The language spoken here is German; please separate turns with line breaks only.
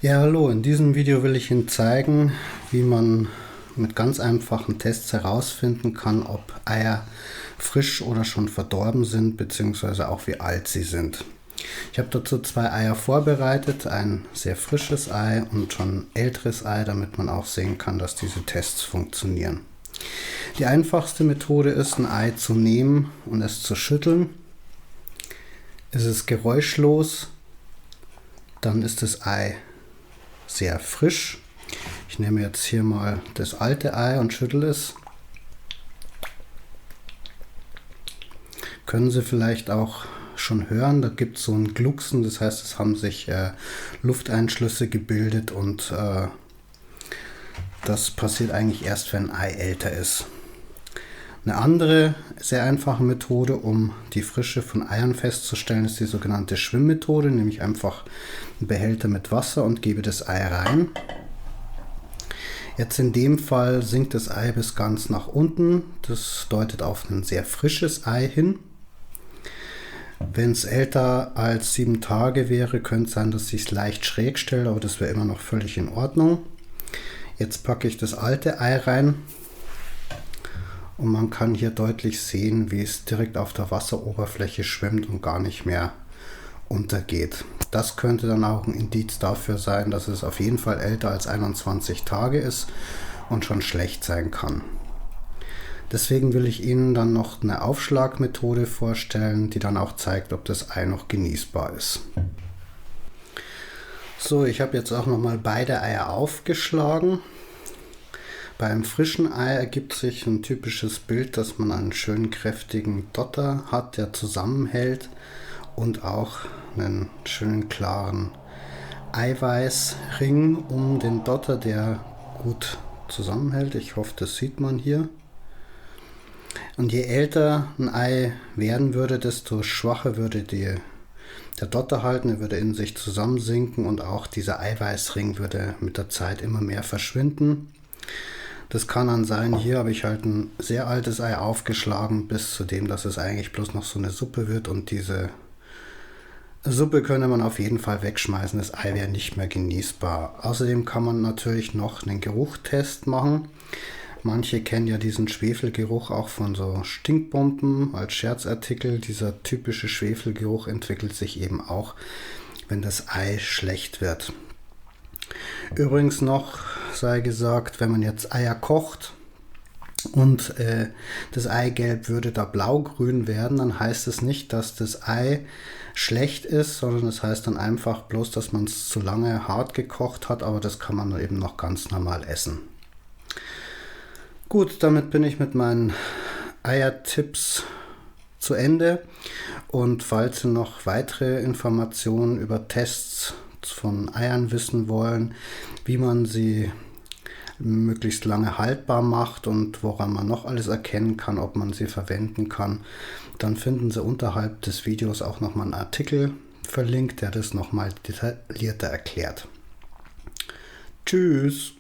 Ja, hallo, in diesem Video will ich Ihnen zeigen, wie man mit ganz einfachen Tests herausfinden kann, ob Eier frisch oder schon verdorben sind, beziehungsweise auch wie alt sie sind. Ich habe dazu zwei Eier vorbereitet, ein sehr frisches Ei und schon älteres Ei, damit man auch sehen kann, dass diese Tests funktionieren. Die einfachste Methode ist, ein Ei zu nehmen und es zu schütteln. Ist es geräuschlos, dann ist das Ei sehr frisch. Ich nehme jetzt hier mal das alte Ei und schüttel es. Können Sie vielleicht auch schon hören, da gibt es so ein Glucksen, das heißt, es haben sich Lufteinschlüsse gebildet und das passiert eigentlich erst, wenn ein Ei älter ist. Eine andere sehr einfache Methode, um die Frische von Eiern festzustellen, ist die sogenannte Schwimmmethode. Nehme ich einfach einen Behälter mit Wasser und gebe das Ei rein. Jetzt in dem Fall sinkt das Ei bis ganz nach unten. Das deutet auf ein sehr frisches Ei hin. Wenn es älter als 7 Tage wäre, könnte es sein, dass ich es leicht schräg stelle, aber das wäre immer noch völlig in Ordnung. Jetzt packe ich das alte Ei rein. Und man kann hier deutlich sehen, wie es direkt auf der Wasseroberfläche schwimmt und gar nicht mehr untergeht. Das könnte dann auch ein Indiz dafür sein, dass es auf jeden Fall älter als 21 Tage ist und schon schlecht sein kann. Deswegen will ich Ihnen dann noch eine Aufschlagmethode vorstellen, die dann auch zeigt, ob das Ei noch genießbar ist. So, ich habe jetzt auch noch mal beide Eier aufgeschlagen. Beim frischen Ei ergibt sich ein typisches Bild, dass man einen schönen kräftigen Dotter hat, der zusammenhält und auch einen schönen klaren Eiweißring um den Dotter, der gut zusammenhält. Ich hoffe, das sieht man hier. Und je älter ein Ei werden würde, desto schwacher würde der Dotter halten, er würde in sich zusammensinken und auch dieser Eiweißring würde mit der Zeit immer mehr verschwinden. Das kann dann sein, hier habe ich halt ein sehr altes Ei aufgeschlagen, bis zu dem, dass es eigentlich bloß noch so eine Suppe wird und diese Suppe könnte man auf jeden Fall wegschmeißen, das Ei wäre nicht mehr genießbar. Außerdem kann man natürlich noch einen Geruchtest machen. Manche kennen ja diesen Schwefelgeruch auch von so Stinkbomben als Scherzartikel. Dieser typische Schwefelgeruch entwickelt sich eben auch, wenn das Ei schlecht wird. Übrigens noch sei gesagt, wenn man jetzt Eier kocht und das Eigelb würde da blaugrün werden, dann heißt es nicht, dass das Ei schlecht ist, sondern das heißt dann einfach bloß, dass man es zu lange hart gekocht hat, aber das kann man eben noch ganz normal essen. Gut, damit bin ich mit meinen Eiertipps zu Ende und falls Sie noch weitere Informationen über Tests von Eiern wissen wollen, wie man sie möglichst lange haltbar macht und woran man noch alles erkennen kann, ob man sie verwenden kann, dann finden Sie unterhalb des Videos auch nochmal einen Artikel verlinkt, der das nochmal detaillierter erklärt. Tschüss!